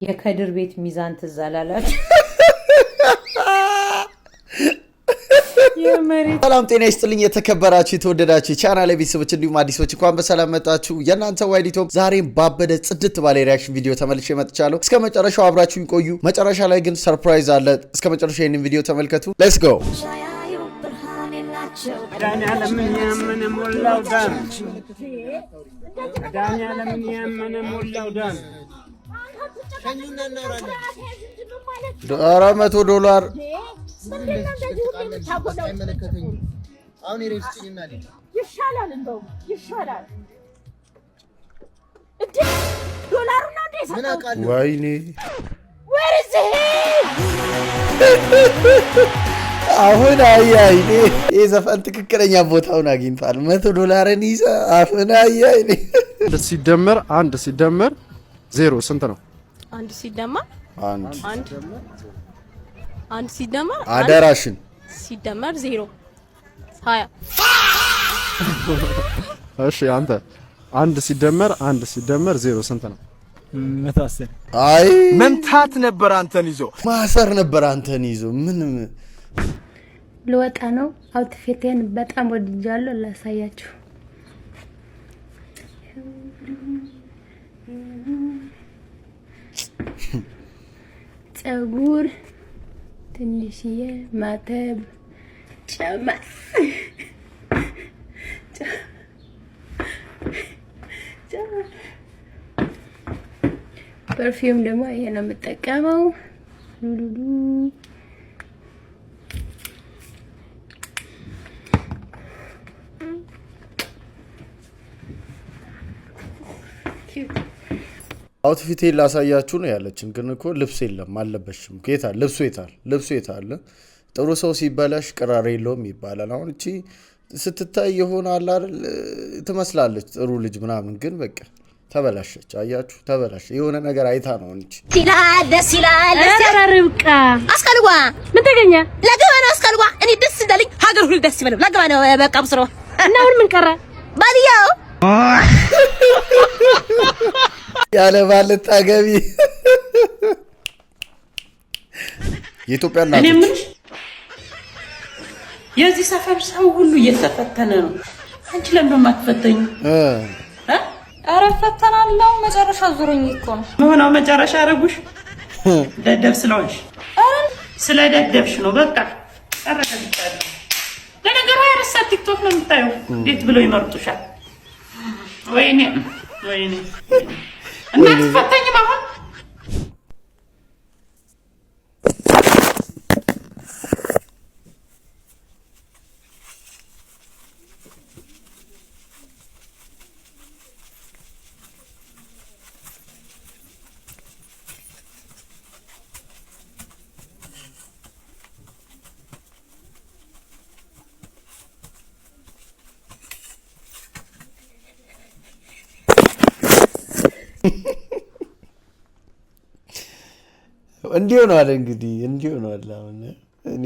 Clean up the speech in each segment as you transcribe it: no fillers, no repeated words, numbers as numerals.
የከድር ቤት ሚዛን ተዛላላች ሰላም ጤና ይስጥልኝ የተከበራችሁ የተወደዳችሁ ቻናሌ ቤተሰቦች እንዲሁም አዲሶች እንኳን በሰላም መጣችሁ። የናንተ ዋይዲቶም ዛሬም ባበደ ጽድት ባለ ሪአክሽን ቪዲዮ ተመልሼ መጥቻለሁ። እስከ መጨረሻው አብራችሁን ቆዩ። መጨረሻ ላይ ግን ሰርፕራይዝ አለ። እስከ መጨረሻው ይሄንን ቪዲዮ ተመልከቱ። ሌትስ ጎ። $400 አሁን ይረፍጭኝና ይሻላል እንደው ይሻላል እንዴ ዶላሩ ነው እንዴ ምን አቃለ ወይኔ ወርዚ አሁን አይኔ የዘፈን ትክክለኛ ቦታውን አግኝቷል። $100 ይዘ አሁን አይኔ አንድ ሲደመር 0 ስንት ነው? አንድ ሲደመር አደራሽን ሲደመር 0 20 እሺ አንተ አንድ ሲደመር 0 ስንት ነው? መታሰር አይ መምታት ነበር አንተን ይዞ ማሰር ነበር አንተን ይዞ ምን ልወጣ ነው። አውትፊቴን በጣም ወድጃለሁ። ላሳያችሁ ጸጉር ትንሽዬ ማተብ ጨማስ ፐርፊውም ደግሞ ይሄ ነው የምጠቀመው። ሉሉሉ አውትፊቴ ላሳያችሁ ነው ያለችን። ግን እኮ ልብስ የለም አለበሽም። ከየታል ልብሱ የታል? ጥሩ ሰው ሲበላሽ ቅራሬ የለውም ይባላል። አሁን እቺ ስትታይ ይሆናል አይደል ትመስላለች ጥሩ ልጅ ምናምን፣ ግን በቃ ተበላሸች። አያችሁ ተበላሸ። የሆነ ነገር አይታ ነው እንጂ ደስ ይላል ርብቃ አስከልዋ ምን ተገኘ? ለገባ ነው አስከልዋ እኔ ደስ እንዳለኝ ሀገር ሁሉ ደስ ይበለው። ለገባ ነው በቃ ብስሮ እና አሁን ምን ቀረ? ባልያው ያለ ባልታ ገቢ የኢትዮጵያ እናት እኔ ምን የዚህ ሰፈር ሰው ሁሉ እየተፈተነ ነው። አንቺ ለምን ማትፈተኙ? አረ ፈተናለው። መጨረሻ ዙሩኝ እኮ ነው ምን ነው መጨረሻ አረጉሽ? ደደብ ስለሆንሽ ስለደደብሽ ነው በቃ አረጋግጣለሁ። ለነገሩ አይረሳ ቲክቶክ ነው የምታየው። እንዴት ብለው ይመርጡሻል? ወይኔ እናት ፈተኝ ባሁን እንዲሁ ነው አለ እንግዲህ እንዲሁ ነው አለ። አሁን እኔ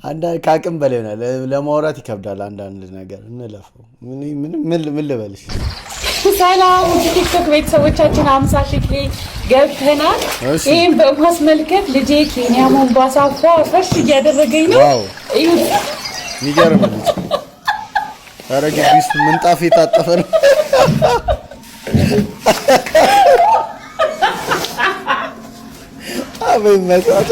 አንድ ካቅም በላይ ነው ለማውራት ይከብዳል። አንዳንድ ነገር እንለፈው። ምን ልበልሽ? ሰላም ቲክቶክ ቤተሰቦቻችን 50,000 ገብተናል። ይሄን በማስመልከት ልጄ ኬንያ ሞምባሳ ፈሽ እያደረገኝ ነው። ዋው ይገርም ልጅ። ኧረ ግቢ ውስጥ ምንጣፍ የታጠፈ ነው። አበይ መጣት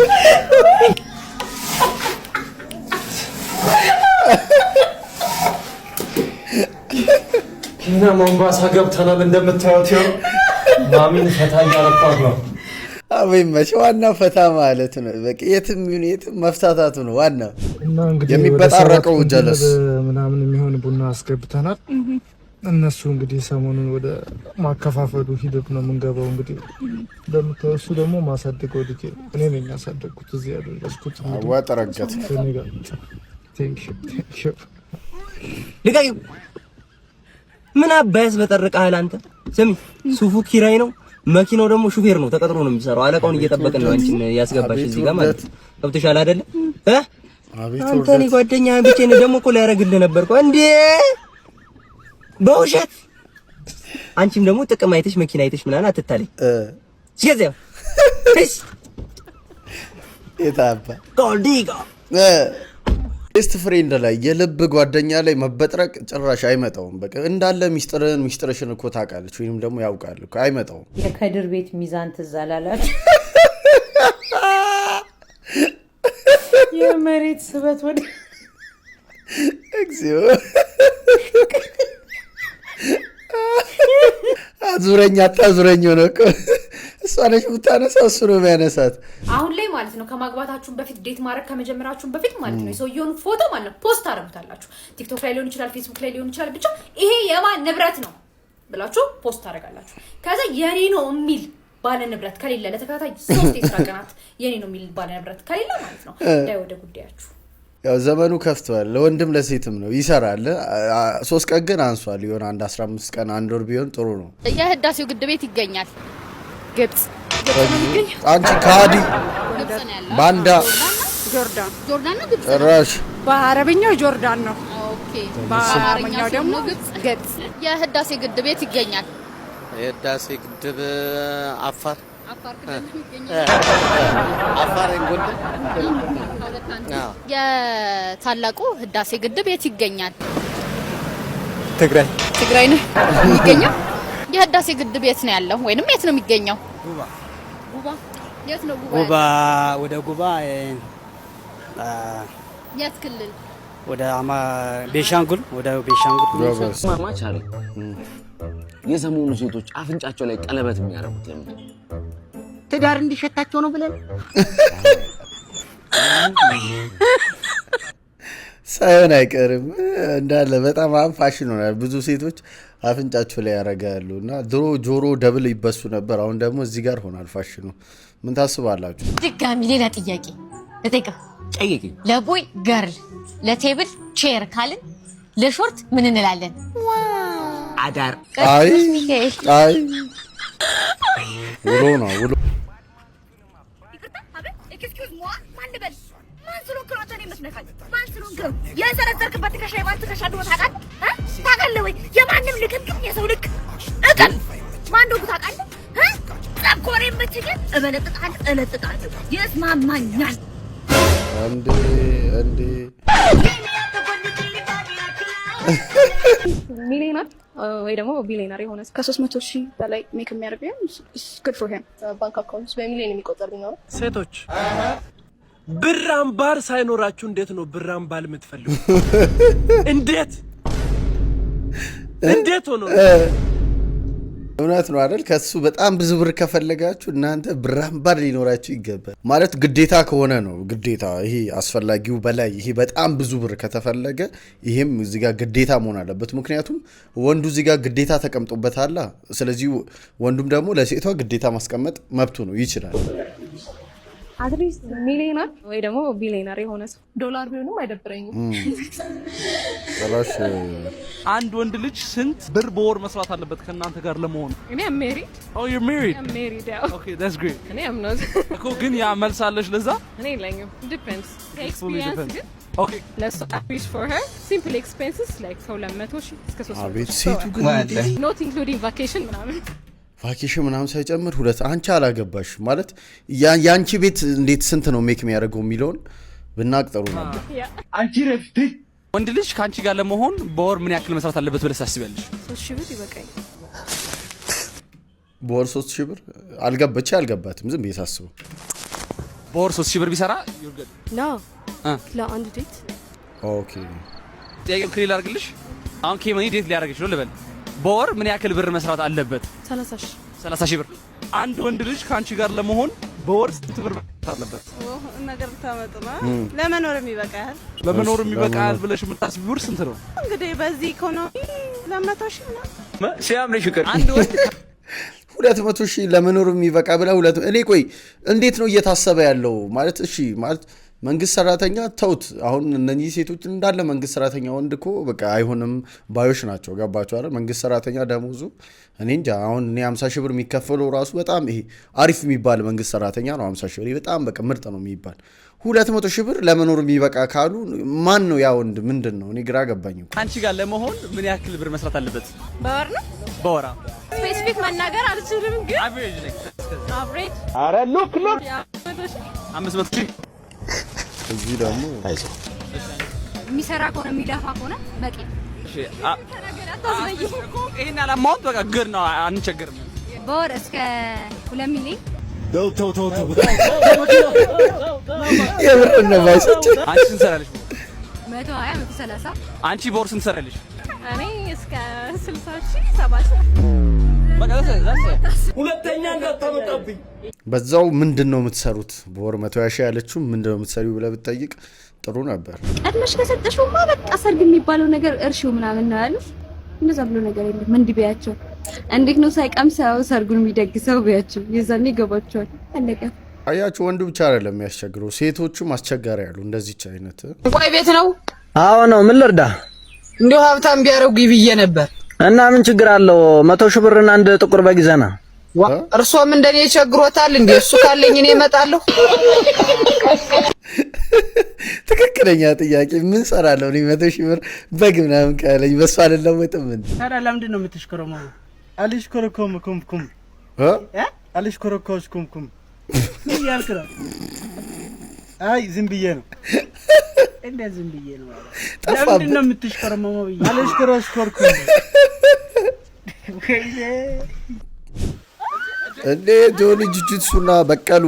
ኬንያ ሞምባሳ ገብተናል። እንደምታዩት ነው ማሚን ፈታ እያረኳት ነው። አበይ መቼ ዋና ፈታ ማለት ነው። በቃ የትም መፍታታቱ ነው ዋና። እና እንግዲህ የሚበጣረቀው ጀለስ ምናምን የሚሆን ቡና አስገብተናል። እነሱ እንግዲህ ሰሞኑን ወደ ማከፋፈሉ ሂደት ነው የምንገባው። እንግዲህ እንደምታወሱ ደግሞ ማሳደገው ልጅ እኔ ነኝ ያሳደግኩት እዚህ ያደረስኩት። አዋጠረገት ልቀቂ። ምን አባያስ በጠርቀሃል አንተ? ስሚ ሱፉ ኪራይ ነው፣ መኪናው ደግሞ ሹፌር ነው፣ ተቀጥሮ ነው የሚሰራው። አለቃውን እየጠበቅን ነው አንቺን ያስገባሽ እዚህ ጋር ማለት ነው። ገብተሻል አይደለ? አንተ እኔ ጓደኛህ ብቻዬን ደግሞ እኮ ሊያረግልህ ነበርኩ እንዴ በውሸት አንቺም ደግሞ ጥቅም አይተሽ መኪና አይተሽ ምናምን አትታለኝ። ሲገዛ የታባ ጎልዲጋ ቤስት ፍሬንድ ላይ የልብ ጓደኛ ላይ መበጥረቅ ጭራሽ አይመጣውም። በቃ እንዳለ ሚስጥርሽን እኮ ታውቃለች ወይንም ደግሞ ያውቃል እኮ አይመጣውም። የከድር ቤት ሚዛን ትዝ አላላችሁ? የመሬት ስበት ወደ እግዚኦ አዙረኛ አታዙረኝ ሆነ እኮ እሷ ነች የምታነሳው እሱ ነው የሚያነሳት። አሁን ላይ ማለት ነው ከማግባታችሁን በፊት ዴት ማድረግ ከመጀመራችሁን በፊት ማለት ነው የሰውየውን ፎቶ ማለት ነው ፖስት አደረጉታላችሁ። ቲክቶክ ላይ ሊሆን ይችላል፣ ፌስቡክ ላይ ሊሆን ይችላል። ብቻ ይሄ የማን ንብረት ነው ብላችሁ ፖስት ታደርጋላችሁ። ከዛ የኔ ነው የሚል ባለ ንብረት ከሌለ ለተከታታይ 3 የስራ ቀናት የኔ ነው የሚል ባለ ንብረት ከሌለ ማለት ነው ዳይ ወደ ጉዳያችሁ። ያው ዘመኑ ከፍቷል፣ ለወንድም ለሴትም ነው ይሰራል። 3 ቀን ግን አንሷል። ይሆን አንድ 15 ቀን አንድ ወር ቢሆን ጥሩ ነው። የህዳሴው ግድብ ቤት ይገኛል ግብጽ አንቺ ካዲ ባንዳ ጆርዳን ነው ግብጽ ጭራሽ በአረብኛው ጆርዳን ነው። ኦኬ በአማርኛው ደግሞ ግብጽ። የህዳሴ ግድብ ቤት ይገኛል። የህዳሴ ግድብ አፋር ክልል ይገኛል። አፋር እንጎል የታላቁ ህዳሴ ግድብ ቤት ይገኛል። ትግራይ ነው የሚገኘው። የህዳሴ ግድብ የት ነው ያለው ወይንም የት ነው የሚገኘው? ጉባ የት ነው ጉባ? ወደ ጉባ የት ክልል? ወደ ቤሻንጉል ማማች አለ። የሰሞኑ ሴቶች አፍንጫቸው ላይ ቀለበት የሚያደርጉት ለምን? ትዳር እንዲሸታቸው ነው ብለን ሳይሆን አይቀርም እንዳለ በጣም ፋሽን ሆኗል። ብዙ ሴቶች አፍንጫቸው ላይ ያረጋሉ እና ድሮ ጆሮ ደብል ይበሱ ነበር። አሁን ደግሞ እዚህ ጋር ሆኗል ፋሽኑ። ምን ታስባላችሁ? ድጋሚ ሌላ ጥያቄ ለጠይቀ ለቦይ ገርል ለቴብል ቼር ካልን ለሾርት ምን እንላለን? አዳር አይ ውሎ ነው ውሎ። የዘረዘርክበት ትከሻ የማን ትከሻ እንደሆነ ታውቃለህ ወይ? የማንም ልክም የሰው ልክ እቀም ማን እንደሆነ ታውቃለህ? ጸኮሬ የምትችል እለጥቃለሁ ይስማማኛል። እንዴ ሚሊዮነር ወይ ደግሞ ቢሊዮነር የሆነ ከ300,000 በላይ ሜክ የሚያደርገው good for him ባንክ አካውንት በሚሊዮን የሚቆጠር ቢኖር። ሴቶች ብር አምባር ሳይኖራችሁ እንዴት ነው ብር አምባር የምትፈልጉ? እንዴት ሆኖ? እውነት ነው አይደል? ከሱ በጣም ብዙ ብር ከፈለጋችሁ እናንተ ብር አምባር ሊኖራችሁ ይገባል። ማለት ግዴታ ከሆነ ነው ግዴታ። ይሄ አስፈላጊው በላይ ይሄ በጣም ብዙ ብር ከተፈለገ ይሄም እዚህ ጋር ግዴታ መሆን አለበት። ምክንያቱም ወንዱ እዚህ ጋር ግዴታ ተቀምጦበታል። ስለዚህ ወንዱም ደግሞ ለሴቷ ግዴታ ማስቀመጥ መብቱ ነው፣ ይችላል። አትሊስት ሚሊዮነር ወይ ደግሞ ቢሊዮነር የሆነ ሰው ዶላር ቢሆንም አይደብረኝም። ጭራሽ አንድ ወንድ ልጅ ስንት ብር በወር መስራት አለበት ከእናንተ ጋር ለመሆን? እኔ am married. Oh, you're married? I'm married. Okay, that's great. እኔ am not. እኮ ግን ያ መልሳለሽ ለዛ? እኔ የለኝም. Depends. Experience ግን Okay. Let's wish for her simple expenses like ከ200,000 እስከ 300,000. አቤት ሴቱ ግን not including vacation ምናምን ቫኬሽን ምናምን ሳይጨምር ሁለት አንቺ አላገባሽ ማለት ያንቺ ቤት እንዴት ስንት ነው ሜክ የሚያደርገው የሚለውን ብናቅጠሩ ነበር። አንቺ ረፍት ወንድ ልጅ ካንቺ ጋር ለመሆን በወር ምን ያክል መስራት አለበት ብለሽ ታስቢያለሽ? 3,000 ብር ይበቃኝ። በወር 3,000 ብር አልገባትም ዝም ብዬ ሳስበው በወር 3,000 ብር ቢሰራ ይወርገድ ለአንድ ዴት። ኦኬ ጥያቄው ክሊር አድርግልሽ። አሁን ኬመኒ ዴት ሊያደርግሽ ነው ልበል። በወር ምን ያክል ብር መስራት አለበት? 30,000 ብር። አንድ ወንድ ልጅ ካንቺ ጋር ለመሆን በወር ስንት ብር መስራት አለበት? ነገር ታመጥና ለመኖር የሚበቃል ብለሽ የምታስቢው ብር ስንት ነው? እንግዲህ በዚህ ኢኮኖሚ 200,000 ነው ሲያምርሽ ይቀር አንድ ወንድ 200,000 ለመኖር የሚበቃ ብላ እኔ ቆይ እንዴት ነው እየታሰበ ያለው ማለት? እሺ ማለት መንግስት ሰራተኛ ተውት። አሁን እነኚህ ሴቶች እንዳለ መንግስት ሰራተኛ ወንድ እኮ በቃ አይሆንም ባዮች ናቸው። ገባችሁ አይደል? መንግስት ሰራተኛ ደሞዙ እኔ እንጃ። አሁን እኔ 50,000 ብር የሚከፈለው ራሱ በጣም ይሄ አሪፍ የሚባል መንግስት ሰራተኛ ነው። 50,000 ብር በጣም በቃ ምርጥ ነው የሚባል። 200,000 ብር ለመኖር የሚበቃ ካሉ ማን ነው ያ ወንድ? ምንድን ነው? እኔ ግራ ገባኝ። አንቺ ጋር ለመሆን ምን ያክል ብር መስራት አለበት? በወር ነው በወራ ስፔሲፊክ መናገር አልችልም ግን አቨሬጅ ነኝ። አቨሬጅ አረ ሉክ 500 ሺህ እዚህ ደግሞ የሚሰራ ከሆነ የሚለፋ ከሆነ በቂ እሺ ይሄን አላማውት በቃ ግር ነው አንቸገርም። በወር እስከ 2 ሚሊዮን ተው የምር ነው ባይሰጭ አንቺ ስንት ሰራለሽ? 120 130 አንቺ በወር ስንት ሰራለሽ? እኔ እስከ 60,000 70,000 በቃ ሁለተኛ እንዳታመጣብኝ። በዛው ምንድነው የምትሰሩት? በወር 120 ሺህ ያለችው ምንድነው የምትሰሪው ብለህ ብትጠይቅ ጥሩ ነበር። ቀድመሽ ከሰጠሽውማ በቃ ሰርግ የሚባለው ነገር እርሺው ምናምን ነው ያሉት። እንደዛ ብሎ ነገር የለም። እንዲህ ቢያቸው እንዴት ነው ሳይቀምሰው ሰርጉን የሚደግሰው ቢያቸው የዛኔ ይገባቸዋል። አለቀ። አያችሁ ወንዱ ብቻ አይደለም የሚያስቸግረው ሴቶቹም አስቸጋሪ ያሉ እንደዚህች አይነት ቆይ ቤት ነው? አዎ ነው። ምን ልርዳ? እንዲሁ ሀብታም ቢያረጉ ይብዬ ነበር። እና ምን ችግር አለው? 100 ሺህ ብርና አንድ ጥቁር በግ ይዘና። እርሶም እንደኔ ቸግሮታል እንዴ? እሱ ካለኝ እኔ እመጣለሁ። ትክክለኛ ጥያቄ። ምን ሰራለሁ እኔ 100 ሺህ ብር በግ ምናምን ካለኝ በሷ አልለወጥም እንዴ? ታዲያ ለምንድን ነው የምትሽከረመው? አልሽከረከም ኩም አልሽከረከም ኩም ምን ያልክ ነው? አይ ዝም ብዬ ነው። እንዴ ዝም ብዬ ነው ማለት ለምንድን ነው የምትሽከረመው? ብዬ አልሽከረከም እንዴ ጆኒ ጁጁትሱና በቀሉ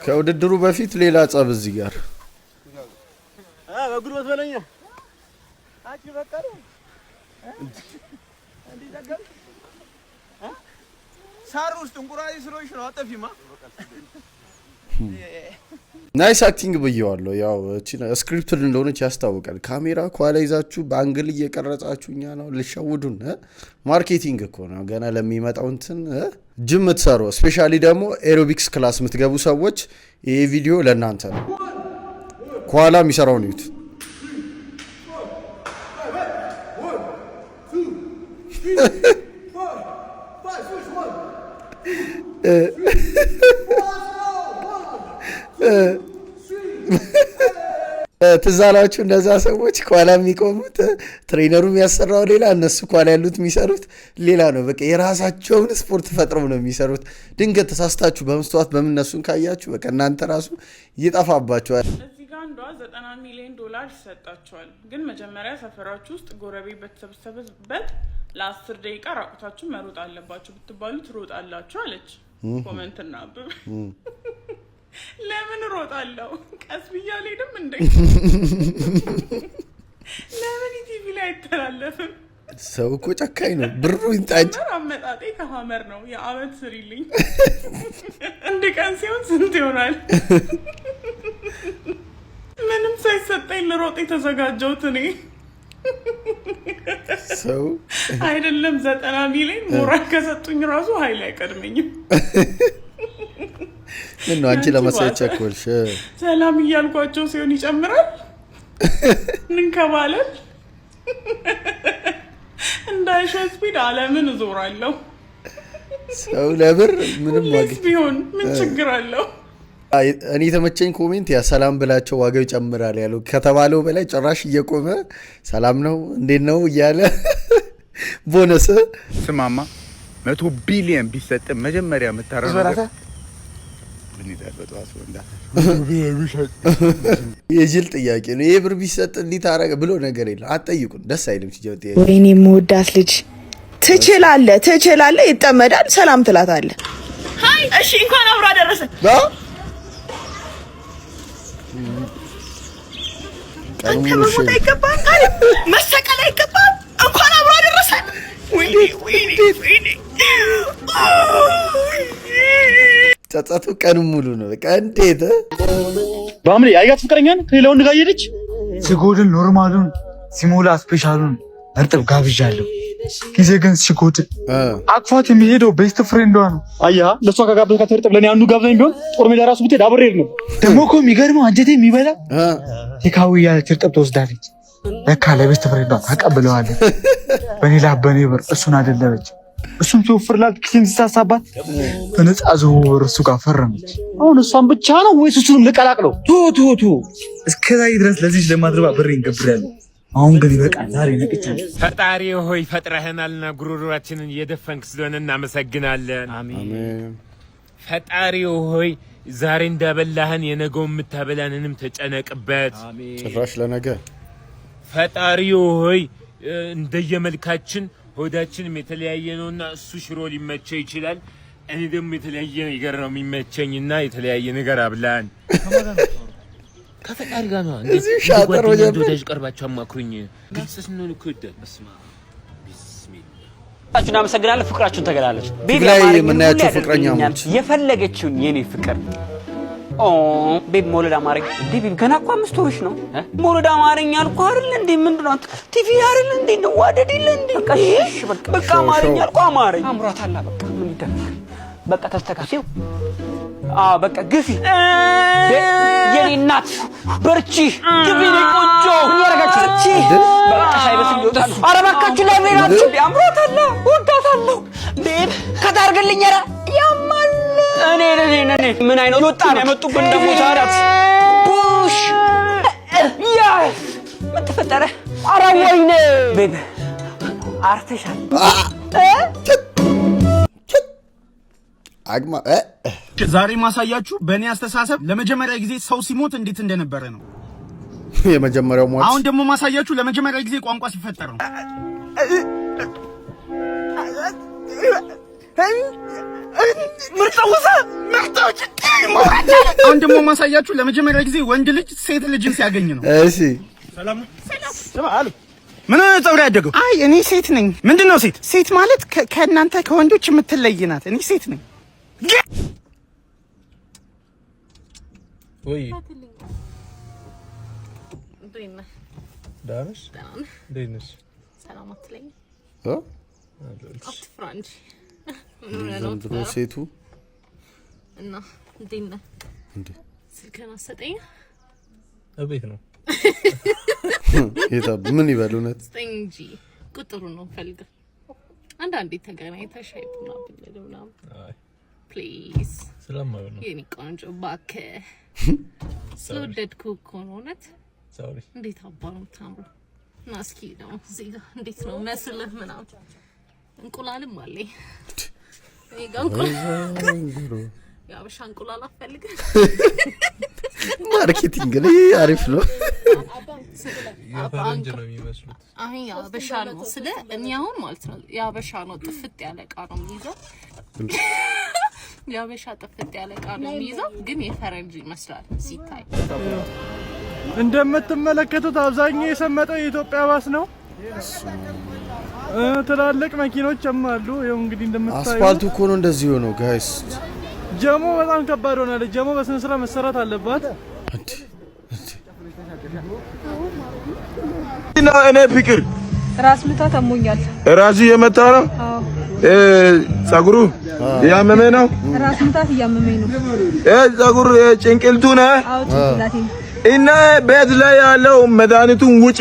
ከውድድሩ በፊት ሌላ ጸብ እዚህ ጋር በጉልበት በለኛ አቂ በቀሉ እንዴ ደገም ሳር ውስጥ እንቁራሪ ስሮሽ ነው አጠፊማ። ናይስ አክቲንግ ብየዋለሁ። ያው እቺ ስክሪፕትድ እንደሆነች ያስታውቃል። ካሜራ ኳላ ይዛችሁ በአንግል እየቀረጻችሁኛ ነው ልሸውዱን። ማርኬቲንግ እኮ ነው ገና ለሚመጣው እንትን ጅም ትሰሩ። ስፔሻሊ ደግሞ ኤሮቢክስ ክላስ የምትገቡ ሰዎች ይሄ ቪዲዮ ለእናንተ ነው። ኳላ የሚሰራውን እዩት። ትዝ አላችሁ እነዛ ሰዎች ኳላ የሚቆሙት ትሬነሩ የሚያሰራው ሌላ፣ እነሱ ኳላ ያሉት የሚሰሩት ሌላ ነው። በቃ የራሳቸውን ስፖርት ፈጥረው ነው የሚሰሩት። ድንገት ተሳስታችሁ በመስተዋት በምነሱን ካያችሁ በቃ እናንተ ራሱ ይጠፋባችኋል። እዚህ ጋር አንዷ 90 ሚሊዮን ዶላር ይሰጣቸዋል። ግን መጀመሪያ ሰፈራችሁ ውስጥ ጎረቤት በተሰበሰበበት ለ10 ደቂቃ ራቁታችሁ መሮጥ አለባችሁ ብትባሉ ትሮጣላችሁ አለች። ኮሜንት እና አንብብ። ለምን ሮጣለሁ? ቀስ ብዬ አልሄድም እንዴ? ለምን ቲቪ ላይ አይተላለፍም? ሰው እኮ ጨካኝ ነው። ብሩ ይንጣጭ። አመጣጤ ከሀመር ነው። የአመት ስሪልኝ። አንድ ቀን ሲሆን ስንት ይሆናል? ምንም ሳይሰጠኝ ልሮጥ የተዘጋጀሁት እኔ ሰው አይደለም 90 ሚሊዮን ሞራል ከሰጡኝ ራሱ ኃይል አይቀድመኝም። ምን ነው አንቺ ለማሳየት ቸኮልሽ? ሰላም እያልኳቸው ሲሆን ይጨምራል። እንከባለን እንዳይሾ ስፒድ ዓለምን እዞራለሁ። ሰው ለብር ምንም ዋጋ ቢሆን ምን ችግር አለው? እኔ የተመቸኝ ኮሜንት ያ ሰላም ብላቸው ዋጋው ይጨምራል ያለው ከተባለው በላይ ጭራሽ እየቆመ ሰላም ነው እንዴት ነው እያለ ቦነስ ስማማ 100 ቢሊዮን ቢሰጥ መጀመሪያ የምታረጋግጥ የጅል ጥያቄ ነው። ይሄ ብር ቢሰጥ እንዴት አረገ ብሎ ነገር የለም። አትጠይቁን፣ ደስ አይልም ሲጀው ጥያቄ። ወይኔ የምወዳት ልጅ ትችላለህ፣ ይጠመዳል፣ ሰላም ትላታለህ። ሃይ እሺ፣ እንኳን አብሮ አደረሰ። ቀኑ ሙሉ ሞት አይገባም፣ መሰቀል አይገባም። እንኳን አብሮ አደረሰ። ወይኔ ጸጸቱ ቀኑ ሙሉ ነው። በቃ እንዴት ባምሪ አይጋት ፍቅረኛን ከሌላ ወንድ ጋር ሄደች። ሲጎድል ኖርማሉን ሲሞላ ስፔሻሉን እርጥብ ጋብዣለሁ። ጊዜ ግን ሲጎድል አቅፋት የሚሄደው ቤስት ፍሬንዷ ነው። አያ ለሷ ከጋብዘካት እርጥብ ለኔ አንዱ ጋብዘኝ ቢሆን ጦር ሜዳ ራሱ ብትሄድ አብሬ ነው። ደግሞ እኮ የሚገርመው አንጀቴ የሚበላ ቴካዊ ያለች እርጥብ ትወስዳለች። ለካ ለቤስት ፍሬንዷ ታቀብለዋለች። በኔ ብር እሱን አደለበች። እሱም ሲወፍርላት ኪን ሲሳሳባት በነፃ ዝውውር እሱ ጋር ፈረመች። አሁን እሷን ብቻ ነው ወይስ እሱንም ልቀላቅለው? ቱ እስከዛሬ ድረስ ለዚህ ለማድረባ ብሬን ገብሬያለሁ። አሁን ግን ይበቃል። ዛሬ ነቅቻለሁ። ፈጣሪ ሆይ ፈጥረህናልና ጉሮሮአችንን እየደፈንክ ስለሆነ እናመሰግናለን። አሜን። ፈጣሪ ሆይ ዛሬ እንዳበላህን የነገው የምታበላንንም ተጨነቅበት። ጭራሽ ለነገ ፈጣሪ ሆይ እንደየመልካችን ሆዳችንም የተለያየ ነውና እሱ ሽሮ ሊመቸው ይችላል። እኔ ደግሞ የተለያየ ነገር ነው የሚመቸኝና የተለያየ ነገር አብላን። ከፈጣሪ ጋር ነው እንዴ? ሻጠር ወደሽ ቀርባችሁ አማክሩኝ። ግልጽስ ነው እኮ በስማ ታችሁን አመሰግናለሁ። ፍቅራችሁን ተገላለጹ። ቤቢ ላይ የምናያቸው ፍቅረኛሞች የፈለገችውን የኔ ፍቅር ቤቢ መውለድ አማረኝ እንዴ? ቤቢ ገና እኮ 5 ወርሽ ነው። መውለድ አማረኝ አልኩ አይደል እንዴ? ምንድን ነው ቲቪ አይደል እንዴ? ነው ዋደድ ይለ እንዴ? በቃ አማረኝ አልኩ አማረኝ። አምሯታል። በቃ ምን ይደረግ? በቃ ተስተካክለው። በቃ ግፊ የኔ እናት በርቺ፣ ግፊ ነው ቆንጆ። ምን ያረጋችሁ? በቃ ሳይበስል ይወጣሉ። ኧረ እባካችሁ ላይ ሜራችሁ አምሯታል። ወዳታለሁ ቤብ ከታርገልኝ። ኧረ ያማል። እኔ ምን አይነት ወጣ ነው የመጡብን ደግሞ ታራት ቡሽ ያ ምን ተፈጠረ? ኧረ ወይኔ ቤብ አርተሻል። አግማ ዛሬ ማሳያችሁ በእኔ አስተሳሰብ ለመጀመሪያ ጊዜ ሰው ሲሞት እንዴት እንደነበረ ነው። የመጀመሪያው ሞት። አሁን ደግሞ ማሳያችሁ ለመጀመሪያ ጊዜ ቋንቋ ሲፈጠር ነው። አሁን ደግሞ ማሳያችሁ ለመጀመሪያ ጊዜ ወንድ ልጅ ሴት ልጅን ሲያገኝ ነው። እሺ ሰላም ነው። ሰላም ምን ነው ፀጉር ያደገው? አይ እኔ ሴት ነኝ። ምንድነው ሴት? ሴት ማለት ከእናንተ ከወንዶች የምትለይ ናት። እኔ ሴት ነኝ። ወይ ዳንስ ዴንስ ሰላም አትለኝ አትፍራንጅ ዘንድሮ ሴቱ እና እንዴት ነህ? ስልክህን አትሰጠኝ? እቤት ነው። ምን ይበል እውነት ስጠኝ እንጂ ቁጥሩ ነው ፈልገህ። አንዳንዴ ተገናኝተን ሻይ ቡና ብንል ምናምን ፕሊዝ። ስለማይሆን ነው የኔ ቆንጆ እባክህ። ስለወደድኩህ እኮ ነው እውነት። ሶሪ። እንዴት አባ ነው የምታምረው። እና እስኪ ደግሞ እዚህ ጋር እንዴት ነው መስልህ ምናምን። እንቁላልም አለኝ እኔ ጋር እንቁላል። የአበሻ እንቁላል አትፈልግም? ማርኬቲንግ ላይ አሪፍ ነው። የፈረንጅ ነው የሚመስሉት። አሁን የአበሻ ነው ስለ እኔ አሁን ማለት ነው የአበሻ ነው ጥፍጥ ያለ ዕቃ ነው የሚይዘው። የአበሻ ጥፍጥ ያለ ዕቃ ነው የሚይዘው፣ ግን የፈረንጅ ይመስላል ሲታይ። እንደምትመለከቱት አብዛኛው የሰመጠው የኢትዮጵያ ባስ ነው። ትላልቅ መኪኖችም አሉ። ይኸው እንግዲህ እንደምታዩት አስፋልቱ እኮ ነው እንደዚህ ሆነው ጋይስ። ጀሞ በጣም ከባድ ሆናለች። ጀሞ በስነ ስርዓት መሰራት አለባት። እኔ ፍቅር ራስ ምታት አሞኛል። ራሱ የመታ ነው። ጸጉሩ ያመመ ነው። ራስ ምታት እያመመኝ ነው። ጸጉር ጭንቅልቱ ነው። አዎ ጭንቅላቴ። እና ቤት ላይ ያለው መድኃኒቱን ውጪ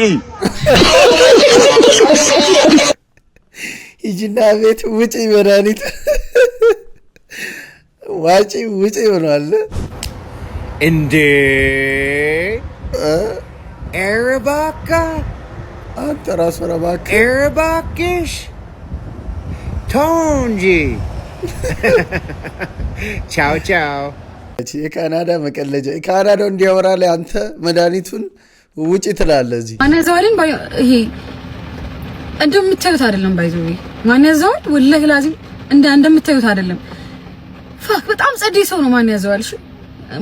ሂጂና ቤት ውጪ መድኃኒት ዋጪ ውጪ ሆኗል እንዴ! ኧረ እባክህ አንተ ራሱ ኧረ እባክህ ኧረ እባክሽ ተው እንጂ። ቻው ቻው። የካናዳ መቀለጃ ካናዳው እንዲያወራ ላይ አንተ መድኃኒቱን ውጪ ትላለህ። እዚህ ማነዛውልን ይሄ እንደምታዩት አይደለም። ባይዘው ማነዛውል ወላሂ ላዚም እንደምታዩት አይደለም። ፋክ በጣም ጸዴ ሰው ነው ማነዛውል። እሺ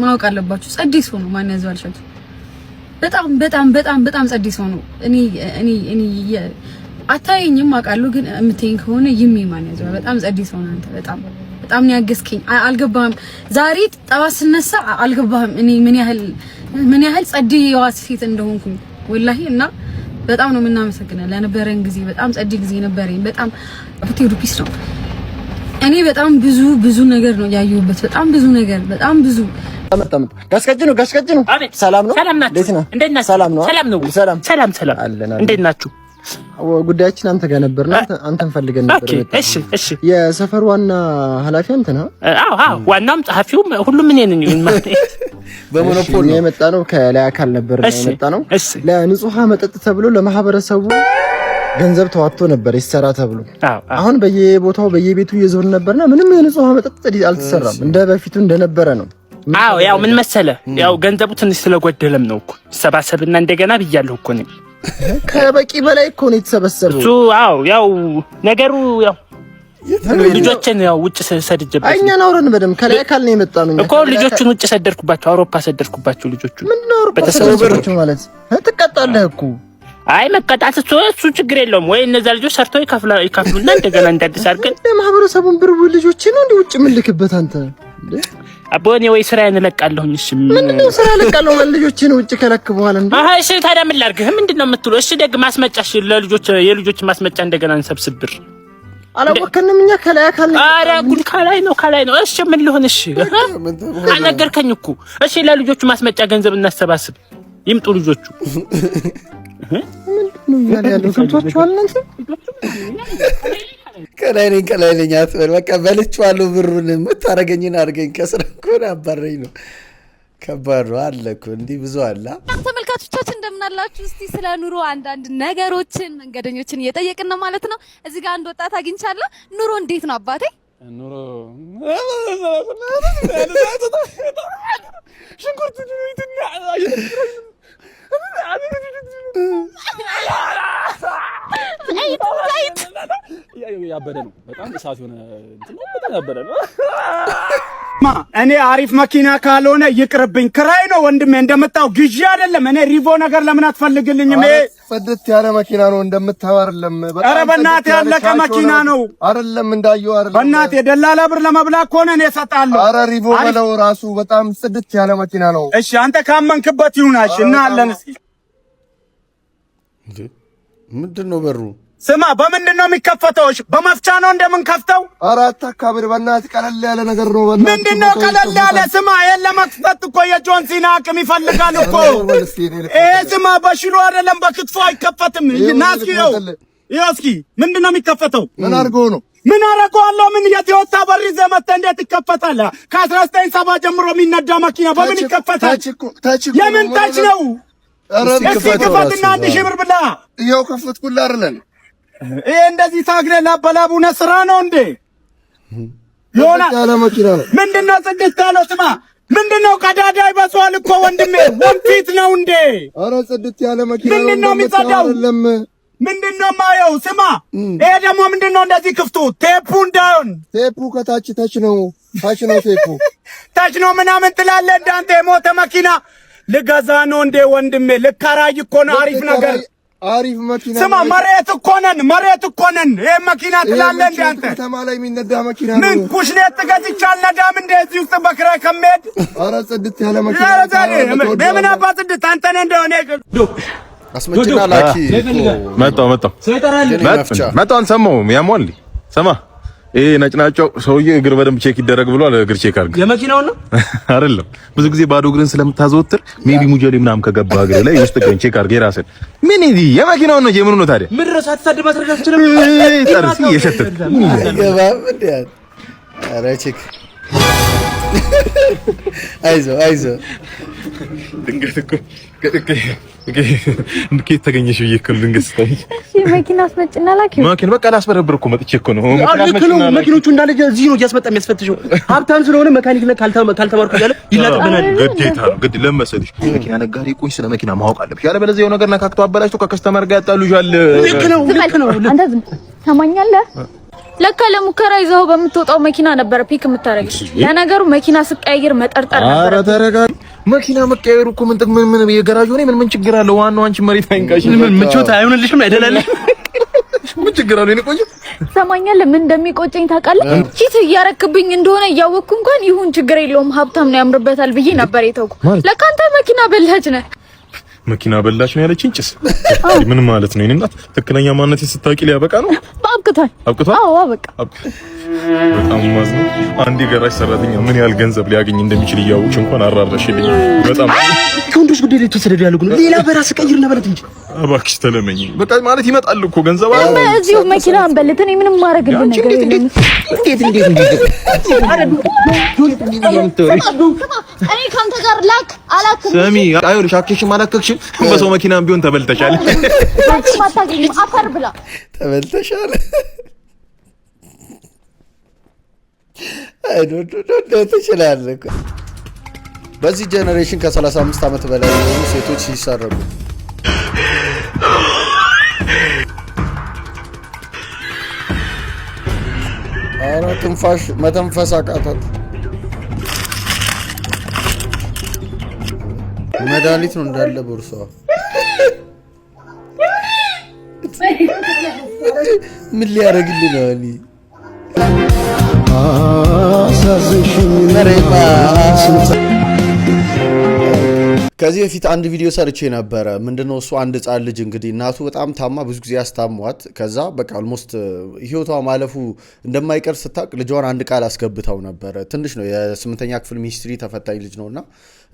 ማወቅ አለባችሁ። ጸዴ ሰው ነው ማነዛውል። ሸት በጣም በጣም በጣም በጣም ጸዴ ሰው ነው። እኔ አታየኝም አውቃለሁ፣ ግን የምትይኝ ከሆነ ይሜ ማነዛውል በጣም ጸዴ ሰው ነው። አንተ በጣም በጣም ነው ያገዝከኝ። አልገባህም። ዛሬ ጠዋት ስነሳ አልገባህም እኔ ምን ያህል ጸዴ የዋስ ሴት እንደሆንኩኝ ወላሂ። እና በጣም ነው የምናመሰግነው ለነበረን ጊዜ። በጣም ጸዴ ጊዜ ነበረኝ። በጣም ሆቴሉ ፒስ ነው። እኔ በጣም ብዙ ነገር ነው ያየሁበት። በጣም ብዙ ነገር በጣም ብዙ ጋስቀጭ ነው። ሰላም ነው። ሰላም ናችሁ? እንዴት ነህ? እንዴት ናችሁ? ሰላም ነው። ሰላም ነው። ሰላም ሰላም አለን። እንዴት ናችሁ? ጉዳያችን አንተ ጋር ነበርና አንተን ፈልገን ነበር። እሺ የሰፈር ዋና ኃላፊ አንተ ነህ? አዎ ዋናም ጸሐፊውም ሁሉም እኔ ነኝ ማለት በሞኖፖል ነው የመጣ ነው። ከላይ አካል ነበር የመጣ ነው። ለንጹህ መጠጥ ተብሎ ለማህበረሰቡ ገንዘብ ተዋጥቶ ነበር ይሰራ ተብሎ። አሁን በየቦታው በየቤቱ እየዞር ነበርና ምንም የንጹህ መጠጥ አልተሰራም። እንደ በፊቱ እንደነበረ ነው። አዎ ያው ምን መሰለ ያው ገንዘቡ ትንሽ ስለጎደለም ነው እኮ ሰባሰብና እንደገና ብያለሁ እኮ ነው። ከበቂ በላይ እኮ ነው የተሰበሰበው። አዎ ያው ነገሩ ያው ልጆችን ያው ውጭ ሰድጀበት እኛን አውረን በደም ከላይ አካል ነው የመጣ ነው እኮ ልጆቹን ውጭ ሰደርኩባቸው፣ አውሮፓ ሰደርኩባቸው ልጆቹን። ምን ነው አውሮፓ ሰደርኩባቸው ማለት ትቀጣለህ እኮ። አይ መቀጣት እሱ ችግር የለውም ወይ እነዛ ልጆች ሰርተው ይከፍሉና እንደገና እንዳዲስ አድርገን ለማህበረሰቡን ብር ልጆች ነው እንዴ ውጭ ምልክበት አንተ አቦኔ ወይ ስራዬን እለቃለሁኝ። እሺ ምንድነው ስራ እለቃለሁ ማለት ልጆችን ውጭ ከለክ በኋላ እንዴ? አሃ እሺ ታዲያ ምን ላድርግህ? ምንድነው የምትለው? እሺ ደግ ማስመጫሽ ለልጆች የልጆች ማስመጫ እንደገና እንሰብስብር አላወከንም እኛ ከላይ አካል ነው። አረ ጉድ ከላይ ነው። እሺ ምን ልሆን? እሺ አነገርከኝ እኮ። እሺ ለልጆቹ ማስመጫ ገንዘብ እናሰባስብ፣ ይምጡ ልጆቹ። ምንድነው ያለው? ገብቷችኋል እናንተ? ከላይ ነኝ አትበል። በቃ በልቼዋለሁ ብሩን። የምታረገኝን አድርገኝ። ከስራ እኮ አባረኝ ነው። ከባድ ነው አለ እኮ እንዲህ ብዙ አለ። ተመልካቾቻችን እንደምን አላችሁ? እስቲ ስለ ኑሮ አንዳንድ ነገሮችን መንገደኞችን እየጠየቅን ነው ማለት ነው። እዚህ ጋር አንድ ወጣት አግኝቻለሁ። ኑሮ እንዴት ነው አባቴ? ኑሮ ሽንኩርት ያበደ ነው በጣም እሳት ሆነ እንትን በጣም ያበደ ነው። እኔ አሪፍ መኪና ካልሆነ ይቅርብኝ። ክራይ ነው ወንድሜ፣ እንደምታው ግዢ አይደለም። እኔ ሪቮ ነገር ለምን አትፈልግልኝም? ጽድት ያለ መኪና ነው እንደምታው አይደለም። ኧረ በእናትህ ያለቀ መኪና ነው አይደለም እንዳየው አይደለም። በእናትህ የደላላ ብር ለመብላት ከሆነ እኔ እሰጣለሁ። ኧረ ሪቮ በለው ራሱ በጣም ጽድት ያለ መኪና ነው። እሺ አንተ ካመንክበት ይሁናሽ እና አለን። እስኪ ምንድነው በሩ? ስማ በምንድን ነው የሚከፈተው? በመፍቻ ነው እንደምንከፍተው? አራት አካባቢ በእናትህ ቀለል ያለ ነገር ነው። በእናትህ ምንድነው ቀለል ያለ? ስማ ይሄን ለመክፈት እኮ የጆን ሲና አቅም ይፈልጋል እኮ። ይሄ ስማ በሽሮ አይደለም በክትፎ አይከፈትም። ናስኪ ነው እስኪ ምንድነው የሚከፈተው? ምን አድርጎ ነው? ምን አደረገዋለሁ? ምን የቶዮታ በር ይዘህ መተህ እንዴት ይከፈታል? ከ1970 ጀምሮ የሚነዳ መኪና በምን ይከፈታል? የምን ታች ነው? እስኪ ክፈትና 1000 ብር ብላ። ይኸው ከፈትኩልህ አይደለም? ይሄ እንደዚህ ታግለ ላበላቡነ ስራ ነው እንዴ? ዮና ያለ መኪና ነው። ምንድነው ጽድት ያለው? ስማ ምንድነው ቀዳዳ ይበሷል እኮ ወንድሜ፣ ወንፊት ነው እንዴ? ኧረ ጽድት ያለ መኪና ነው። ምንድነው የሚጸዳው? ምንድነው ማየው? ስማ ይሄ ደግሞ ምንድነው እንደዚህ ክፍቱ? ቴፑ እንዳይሆን። ቴፑ ከታች ነው ቴፑ ታች ነው ምናምን ትላለህ እንዳንተ። የሞተ መኪና ልገዛ ነው እንዴ ወንድሜ? ልከራይ እኮ ነው። አሪፍ ነገር አሪፍ መኪና። ስማ መሬት እኮ ነን። ይሄ መኪና ትላለህ እንዴ አንተ? ከተማ ላይ የሚነዳ መኪና ነው። ምን ኩሽኔት ትገዝቻል ነዳም እንደ እዚህ ውስጥ በክራይ ከመሄድ። ኧረ ጽድት ያለ መኪና ነው። ምን አባ ጽድት አንተ ነህ እንደሆነ አስመጭና ላኪ መጣሁ አልሰማሁም። ያሟል ሰማ ይሄ ነጭናጫው ሰውዬ እግር በደንብ ቼክ ይደረግ ብሏል። እግር ቼክ አድርግ። የመኪናው ነው አይደለም። ብዙ ጊዜ ባዶ እግርን ስለምታዘወትር ሜቢ ሙጀሌ ምናምን ከገባ እግር ላይ ውስጥ እግርን ቼክ አድርግ የራስን። ምን ይሄ የመኪናው ነው የምኑ ነው ታዲያ? ምን ረሳት ታድባ ትረዳችንም ጠርሲ የሸተት ገባም እንዴ? ኧረ ቼክ አይዞ ድንገት እኮ እንዴት ተገኘሽ ብዬሽ እኮ ድንገት ስታይ መኪና አስመጭና ላኪ መኪና በቃ ላስበረብር እኮ መጥቼ እኮ ነው። መኪኖቹ እንዳለ እዚህ ነው እያስመጣ የሚያስፈትሽው። ሀብታም ስለሆነ መካኒክ ነህ ካልተማርኩ እያለ ይላጥብናል። ግዴታ ነው ግድ ለመሰልሽ መኪና ነጋዴ ቆይ ስለ መኪና ማወቅ አለብሽ። ያለበለዚያ የሆነ ነገር ነካክቶ አበላሽቶ ከከስተመር ጋር ያጣሉሻል። ልክ ነው። አንተ ዝም ታማኛለህ። ለካ ለሙከራ ይዘው በምትወጣው መኪና ነበር ፒክ የምታረግ። ለነገሩ መኪና ስቀያየር መጠርጠር ነበር። ኧረ ተረጋጊ። መኪና መቀየሩ እኮ ምን የገራጅ ሆነ ምን ችግር አለው? ዋናው አንቺ መሬት አይንካሽ። ምን ምቾት አይሆንልሽም? አይደለም ምን ችግር አለው? እኔ ቆይ ሰማኛለህ። ምን እንደሚቆጨኝ ታውቃለህ? ቺት እያረክብኝ እንደሆነ እያወቅኩ እንኳን ይሁን ችግር የለውም ሀብታም ነው ያምርበታል ብዬ ነበር የተውኩ። ለካ አንተ መኪና በላች ነህ። መኪና በላሽ ነው ያለችኝ። ጭስ ምን ማለት ነው? እኔ እናት ትክክለኛ ማንነቴን ስታውቂ ሊያበቃ ነው። አብቅቷል። አብቅቷል? አዎ አበቃ። በጣም ማዝነው። አንድ የጋራጅ ሰራተኛ ምን ያህል ገንዘብ ሊያገኝ እንደሚችል እያወቅሽ እንኳን አራራሽልኝ። በጣም ከወንዶች ጉዳይ ላይ ተሰደዱ ያለው ግን ሌላ በራስ ቀይርና በለት እንጂ እባክሽ ተለመኝ። በቃ ማለት ይመጣል እኮ ገንዘብ አለ። እዚሁ መኪና አንበልት። እኔ ምንም ማረግልኝ ነገር የለም። እኔ ካንተ ጋር ላክ አላክም። ስሚ አይውልሽ አክሽም አላከክሽም በሰው መኪናም ቢሆን ተበልተሻል። ማታገኝ አፈር ብላ ተበልተሻል። ትችላለህ። በዚህ ጄኔሬሽን ከ35 ዓመት በላይ የሆኑ ሴቶች ሲሰረጉ ኧረ ትንፋሽ መተንፈስ አቃታት። መድኃኒት ነው እንዳለ ቦርሷ። ምን ሊያደርግልህ ነው? እኔ ከዚህ በፊት አንድ ቪዲዮ ሰርቼ ነበረ። ምንድነው እሱ አንድ ህጻን ልጅ እንግዲህ እናቱ በጣም ታማ ብዙ ጊዜ ያስታሟት፣ ከዛ በቃ ኦልሞስት ህይወቷ ማለፉ እንደማይቀር ስታቅ ልጇን አንድ ቃል አስገብታው ነበረ። ትንሽ ነው፣ የ8ኛ ክፍል ሚኒስትሪ ተፈታኝ ልጅ ነውና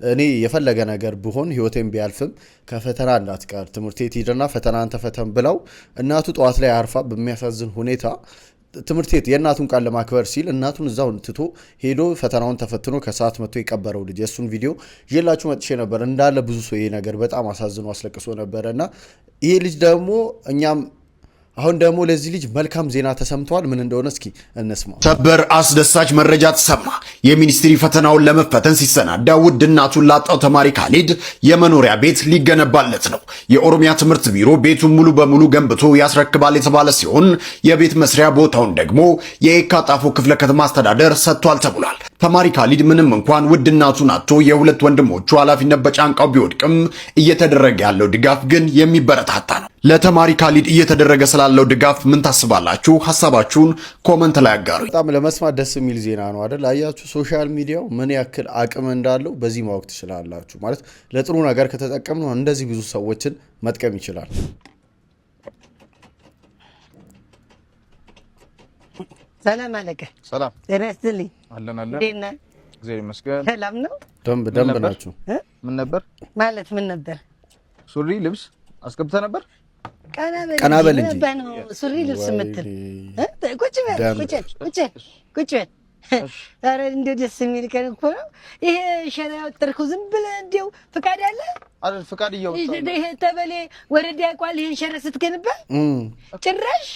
እኔ የፈለገ ነገር ብሆን ህይወቴን ቢያልፍም ከፈተና እንዳትቀር ትምህርት ቤት ሂድና ፈተናን ተፈተን ብለው እናቱ ጠዋት ላይ አርፋ በሚያሳዝን ሁኔታ ትምህርት ቤት የእናቱን ቃል ለማክበር ሲል እናቱን እዛው ትቶ ሄዶ ፈተናውን ተፈትኖ ከሰዓት መጥቶ የቀበረው ልጅ የእሱን ቪዲዮ ይዤላችሁ መጥቼ ነበር። እንዳለ ብዙ ሰው ይሄ ነገር በጣም አሳዝኖ አስለቅሶ ነበረ እና ይሄ ልጅ ደግሞ እኛም አሁን ደግሞ ለዚህ ልጅ መልካም ዜና ተሰምቷል። ምን እንደሆነ እስኪ እንስማ። ሰበር አስደሳች መረጃ ተሰማ። የሚኒስትሪ ፈተናውን ለመፈተን ሲሰናዳ ውድ እናቱን ላጣው ተማሪ ካሊድ የመኖሪያ ቤት ሊገነባለት ነው። የኦሮሚያ ትምህርት ቢሮ ቤቱን ሙሉ በሙሉ ገንብቶ ያስረክባል የተባለ ሲሆን የቤት መስሪያ ቦታውን ደግሞ የየካ ጣፎ ክፍለ ከተማ አስተዳደር ሰጥቷል ተብሏል። ተማሪ ካሊድ ምንም እንኳን ውድ እናቱን አጥቶ የሁለት ወንድሞቹ ኃላፊነት በጫንቃው ቢወድቅም እየተደረገ ያለው ድጋፍ ግን የሚበረታታ ነው። ለተማሪ ካሊድ እየተደረገ ስላለው ድጋፍ ምን ታስባላችሁ? ሐሳባችሁን ኮመንት ላይ አጋሩ። በጣም ለመስማት ደስ የሚል ዜና ነው አይደል? አያችሁ ሶሻል ሚዲያው ምን ያክል አቅም እንዳለው በዚህ ማወቅ ትችላላችሁ። ማለት ለጥሩ ነገር ከተጠቀምነው እንደዚህ ብዙ ሰዎችን መጥቀም ይችላል። ሰላም አለቀ። ሰላም ጤና ይስጥልኝ። አለን አለን። እንዴት ነህ? እግዚአብሔር ይመስገን። ሰላም ነው። ደንብ ናችሁ። ምን ነበር ማለት ምን ነበር? ሱሪ ልብስ አስገብተህ ነበር? ቀና በል እንጂ ነው ሱሪ ልብስ የምትል ቁጭ በል። ኧረ እንደው ደስ የሚል ቀን እኮ ነው ይሄ። ሸራ ያወጠርከው ዝም ብለህ እንደው ፍቃድ አለ አይደል? ፍቃድ እያወጣሁ ነው። ይሄ ተበሌ ወረዳ ያውቃል። ይሄን ሸራ ስትገነባ ጭራሽ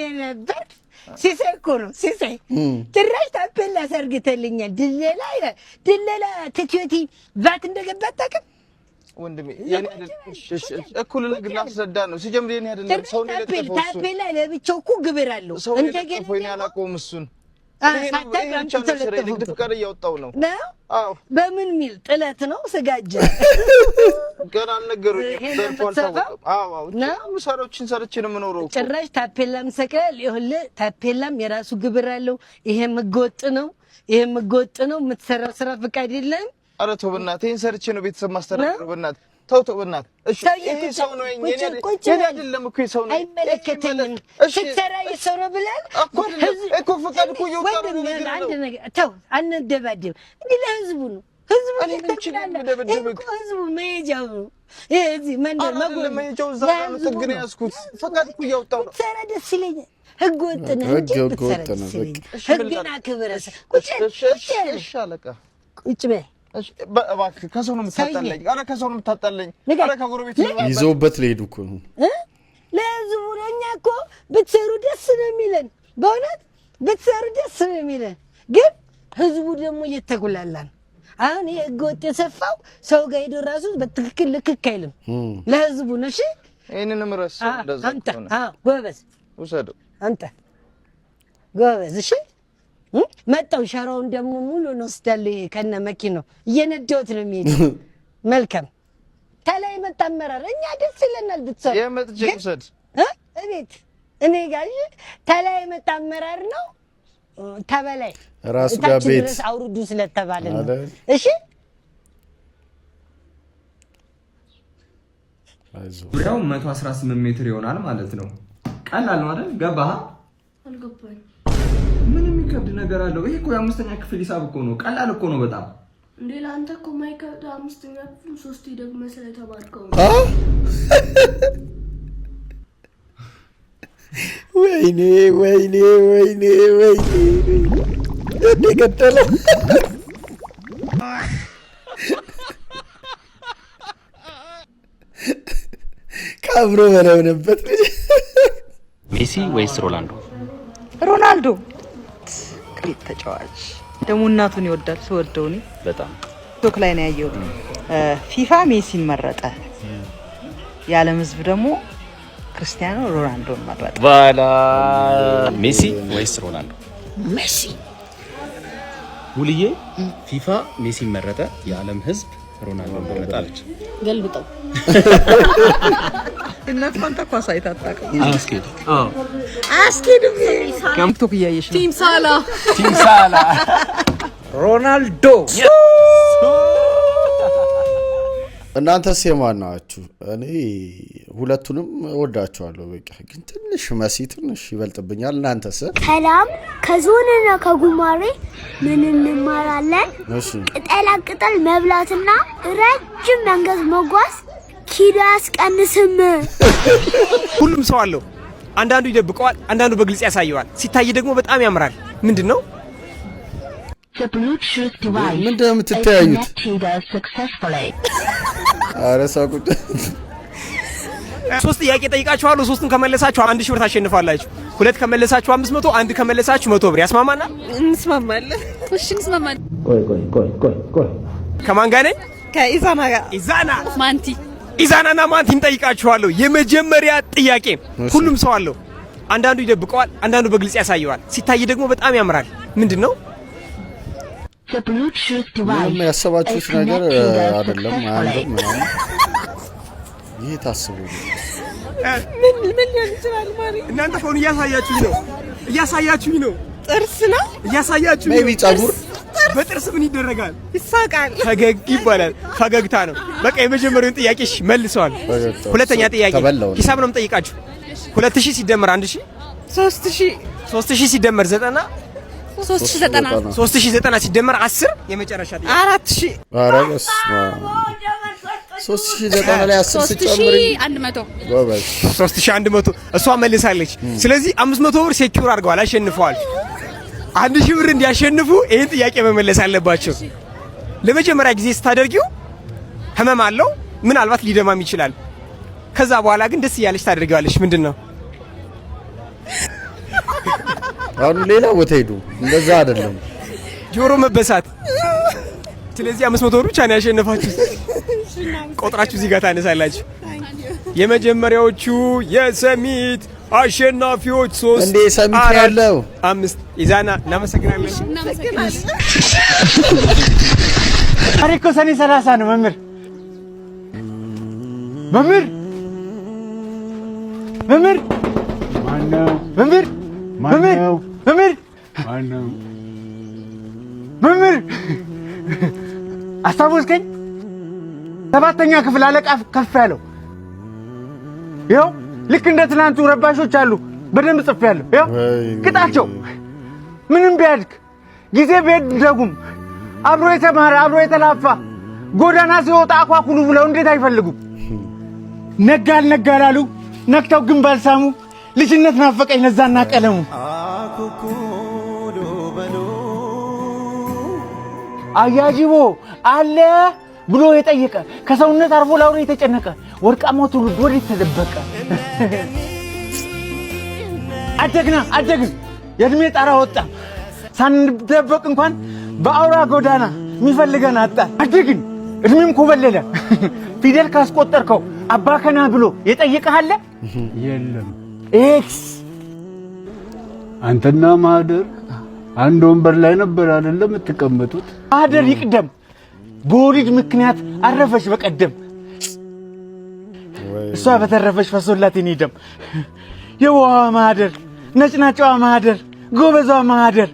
የነበር ሲሳይ እኮ ነው ሲሳይ። ጭራሽ ታፔላ ሰርግተልኛል። ድለላ ይላል። ድለላ ትትዮቲ ቫት እንደገባ አታውቅም ወንድሜ። የኔ እኩል ነገር ላስረዳ ነው። ሲጀምር የኔ አይደለም ሰው ነው የለጠፈው። ታፔላ ለብቻው እኮ ግብር አለው። እንደገና ነው ያላቆም እሱን ንግድ ፍቃድ እያወጣሁ ነው። አዎ በምን ሚል ጥለት ነው ስጋጃ ገና አልነገሩኝም። ምሳሮችን ሰርቼ ነው የምኖረው። ጭራሽ ታፔላም ሰቀል ይኸውልህ፣ ታፔላም የራሱ ግብር አለው። ይሄም ህገወጥ ነው፣ ይሄም ህገወጥ ነው። የምትሰራው ስራ ፍቃድ የለም። ኧረ ተው በእናትህ፣ ይሄን ሰርቼ ነው ቤተሰብ ማስተዳደር። በእናትህ ተው በእናትህ። እሺ ይሄ ሰው ነው የኔ አይደለም እኮ ሰው ነው። አይመለከተኝም። ስትሰራ የሰው ነው ብለህ እኮ ፍቃድ እኮ እየወጣ ነው። አንድ ነገር ተው፣ አንደባደብ። እንዲህ ለህዝቡ ነው። ህዝቡ ህዝቡ መሄጃው ነው። እዚህ መንደር መሄጃው እዛ ነው። ጥግን ያዝኩት ፍቃድ እኮ እያወጣሁ ነው። ሰራ ደስ ይለኛል። ህግ ወጥ ነው እንጂ ብትሰራ ደስ ይለኛል። ህግን አክብረህ ቁጭ በል። እባክህ ከሰው ነው የምታጣለኝ። ኧረ ከሰው ነው የምታጣለኝ። ኧረ ከጎረቤት ይዘውበት ሊሄዱ እኮ ነው። ለህዝቡ ነው። እኛ እኮ ብትሰሩ ደስ ነው የሚለን፣ በእውነት ብትሰሩ ደስ ነው የሚለን። ግን ህዝቡ ደግሞ እየተጉላላ ነው። አሁን ይሄ ህገ ወጥ የሰፋው ሰው ጋር ሄዶ ራሱ በትክክል ልክክ አይልም። ለህዝቡ ነው። እሺ ይሄንንም ረስ እንደዛ አንተ ጎበዝ ውሰደው አንተ ጎበዝ። እሺ መጣው ሸራውን ደግሞ ሙሉ ነው ስታለ ከነ መኪናው እየነዳሁት ነው የሚሄደው። መልካም ተላይ መጣ አመራር። እኛ ደስ ይለናል ብትሰሩ። የመጥቼ ውሰድ እቤት እኔ ጋር ተላይ መጣ አመራር ነው። ተበላይ ራሱ ጋር ቤት ድረስ አውርዱ ስለተባለ ነው። እሺ ዙሪያው 118 ሜትር ይሆናል ማለት ነው። ቀላል ነው አይደል? ገባህ? አልገባኝ ምን የሚከብድ ነገር አለው? ይሄ እኮ የአምስተኛ ክፍል ሂሳብ እኮ ነው። ቀላል እኮ ነው በጣም። እንዴ ለአንተ እኮ ማይከብድ አምስተኛ ክፍል 3 ደግመህ ስለተባልከው ወይኔ ወይኔ ወይኔ ወይኔ እንዴ ገደለ ካብሮ በለውነበት ሜሲ ወይስ ሮናልዶ? ሮናልዶ ግሬት ተጫዋች ደግሞ እናቱን ይወዳል። ስወደው እኔ በጣም ቲክቶክ ላይ ነው ያየሁት። ፊፋ ሜሲን መረጠ፣ የዓለም ሕዝብ ደግሞ ክርስቲያኖ ሮናልዶን መረጠ። ባላ ሜሲ ወይስ ሮናልዶ? ሜሲ። ሙልዬ ፊፋ ሜሲን መረጠ፣ የዓለም ሕዝብ ሮናልዶን መረጠ አለች። ገልብጠው እናት ፋንታ ኳስ አይታጣቀም። አስኬድ አስኬድም ቲክቶክ እያየሽ ነው። ቲም ሳላ ሮናልዶ። እናንተስ የማን ናችሁ? እኔ ሁለቱንም እወዳቸዋለሁ። በቃ ግን ትንሽ መሲ ትንሽ ይበልጥብኛል። እናንተስ? ሰላም ከዞንና ከጉማሬ ምን እንማራለን? እሺ ቅጠላ ቅጠል መብላትና ረጅም መንገድ መጓዝ ኪሎ ያስቀንስም። ሁሉም ሰው አለው። አንዳንዱ ይደብቀዋል፣ አንዳንዱ በግልጽ ያሳየዋል። ሲታይ ደግሞ በጣም ያምራል። ምንድነው? ምንድነው የምትተያዩት? ኧረ ሳቁት። 3 ጥያቄ ጠይቃችኋለሁ። 3ቱን ከመለሳችሁ 1000 ብር ታሸንፋላችሁ። 2 ከመለሳችሁ 500፣ 1 ከመለሳችሁ 100 ብር። ያስማማናል? እንስማማለን። እሺ እንስማማለን። ቆይ ከማን ጋር ነኝ? ከኢዛና ጋር። ኢዛና ማንቲ ኢዛናና ማንቲን ጠይቃችኋለሁ። የመጀመሪያ ጥያቄ ሁሉም ሰው አለው። አንዳንዱ ይደብቀዋል፣ አንዳንዱ በግልጽ ያሳየዋል። ሲታይ ደግሞ በጣም ያምራል። ምንድነው? ምንም ያሰባችሁት ነገር አይደለም። አንድም ምናምን ይሄ ታስቡ ምን ሊሆን ይችላል? ማሪ እናንተ ፎን እያሳያችሁኝ ነው። ጥርስ ነው እያሳያችሁኝ። ሜቢ ጸጉር በጥርስ ምን ይደረጋል? ይሳቃል። ፈገግ ይባላል። ፈገግታ ነው። በቃ የመጀመሪያውን ጥያቄ መልሰዋል። ሁለተኛ ጥያቄ ሂሳብ ነው የምጠይቃችሁ። 2000 ሲደመር 1000 3000 ሲደመር 90 3090 ሲደመር 10 የመጨረሻ ጥያቄ 4000 ኧረ በስመ አብ 3090 ላይ 10 ሲጨምር 100 ጎበዝ 3100 እሷ መልሳለች። ስለዚህ 500 ብር ሴኩር አድርገዋል፣ አሸንፈዋል። 1000 ብር እንዲያሸንፉ ይሄን ጥያቄ መመለስ አለባቸው። ለመጀመሪያ ጊዜ ስታደርጊው ህመም አለው፣ ምናልባት ሊደማም ይችላል። ከዛ በኋላ ግን ደስ እያለች ታደርጊዋለሽ። ምንድነው? አሁን ሌላ ቦታ ሄዱ። እንደዛ አይደለም፣ ጆሮ መበሳት። ስለዚህ 500 ብር ብቻ ነው ያሸነፋችሁት። ቆጥራችሁ እዚህ ጋር ታነሳላችሁ። የመጀመሪያዎቹ የሰሚት አሸናፊዎች 3 እንዴ ሰሚት ያለው 5 ኢዛና እናመሰግናለን። አሪኮ ሰኔ 30 ነው። መምህር ማነው? መምህር አስታወስከኝ? 7ኛ ክፍል አለቃ ከፍ ያለው ይኸው ልክ እንደ ትናንቱ ረባሾች አሉ። በደንብ ጽፌያለሁ። ይኸው ቅጣቸው። ምንም ቢያድግ ጊዜ ቢሄድ ደጉም አብሮ የተማረ አብሮ የተላፋ ጎዳና ሲወጣ አኳኩሉ ብለው እንዴት አይፈልጉም? ነጋ አልነጋላሉ ነክተው ግን ባልሳሙ ልጅነት ናፈቀኝ ለዛና ቀለሙ። አያጅቦ አለ ብሎ የጠየቀ ከሰውነት አርፎ ላውሬ የተጨነቀ ወርቃማው ትውልድ ወዴት ተደበቀ? አደግን የእድሜ ጣራ ወጣ ሳንደበቅ እንኳን በአውራ ጎዳና የሚፈልገን አጣ። አደግን እድሜም ኮበለለ ፊደል ካስቆጠርከው አባከና ብሎ የጠየቀሃለ የለም። ኤክስ አንተና ማህደር አንድ ወንበር ላይ ነበር አይደለም የምትቀመጡት? ማህደር ይቅደም በወሊድ ምክንያት አረፈች በቀደም። እሷ በተረፈች ፈሶላት የኔ ደም። የዋዋ ማህደር ነጭናጫዋ ማህደር ጎበዟ ማህደር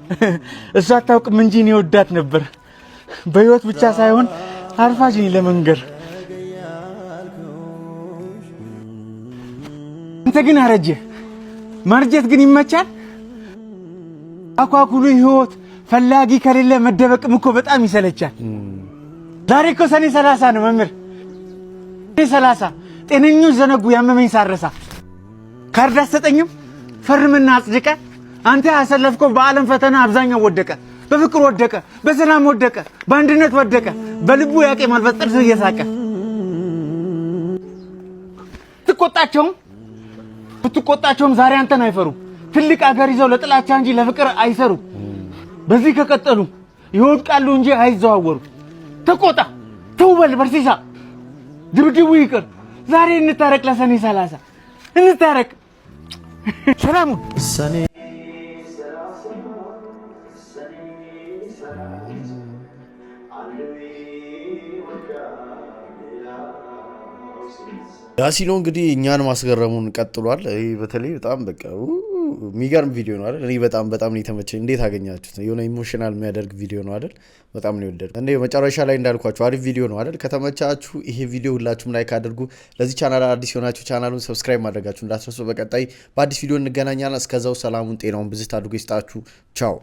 እሷ አታውቅም እንጂ እኔ ወዳት ነበር። በህይወት ብቻ ሳይሆን አርፋጅ ነኝ ለመንገር። አንተ ግን አረጀ ማርጀት ግን ይመቻል። አኳኩሉ ህይወት ፈላጊ ከሌለ መደበቅም እኮ በጣም ይሰለቻል። ዛሬ እኮ ሰኔ 30 ነው መምህር፣ ሰኔ 30 ጤነኞች ዘነጉ ያመመኝ ሳረሳ። ካርድ አትሰጠኝም? ፈርምና አጽድቀ። አንተ ያሰለፍከው በዓለም ፈተና አብዛኛው ወደቀ። በፍቅር ወደቀ፣ በሰላም ወደቀ፣ በአንድነት ወደቀ። በልቡ ያቄማል በጥርስ እየሳቀ። ብትቆጣቸውም ዛሬ አንተን አይፈሩም። ትልቅ አገር ይዘው ለጥላቻ እንጂ ለፍቅር አይሰሩ። በዚህ ከቀጠሉ ይወድቃሉ እንጂ አይዘዋወሩ። ተቆጣ፣ ተውበል፣ በርሲሳ፣ ድብድቡ ይቅር። ዛሬ እንታረቅ፣ ለሰኔ 30 እንታረቅ። ሰላም ያሲኖ እንግዲህ እኛን ማስገረሙን ቀጥሏል። ይሄ በተለይ በጣም በቃ የሚገርም ቪዲዮ ነው አይደል? እኔ በጣም ነው የተመቸኝ። እንዴት አገኛችሁት? የሆነ ኢሞሽናል የሚያደርግ ቪዲዮ ነው አይደል? በጣም ነው የወደድኩት። እንዴ መጨረሻ ላይ እንዳልኳችሁ አሪፍ ቪዲዮ ነው አይደል? ከተመቻችሁ ይሄ ቪዲዮ ሁላችሁም ላይክ አድርጉ። ለዚህ ቻናል አዲስ የሆናችሁ ቻናሉን ሰብስክራይብ ማድረጋችሁ እንዳትረሱ። በቀጣይ በአዲስ ቪዲዮ እንገናኛለን። እስከዛው ሰላሙን ጤናውን ብዝት አድርጎ ይስጣችሁ። ቻው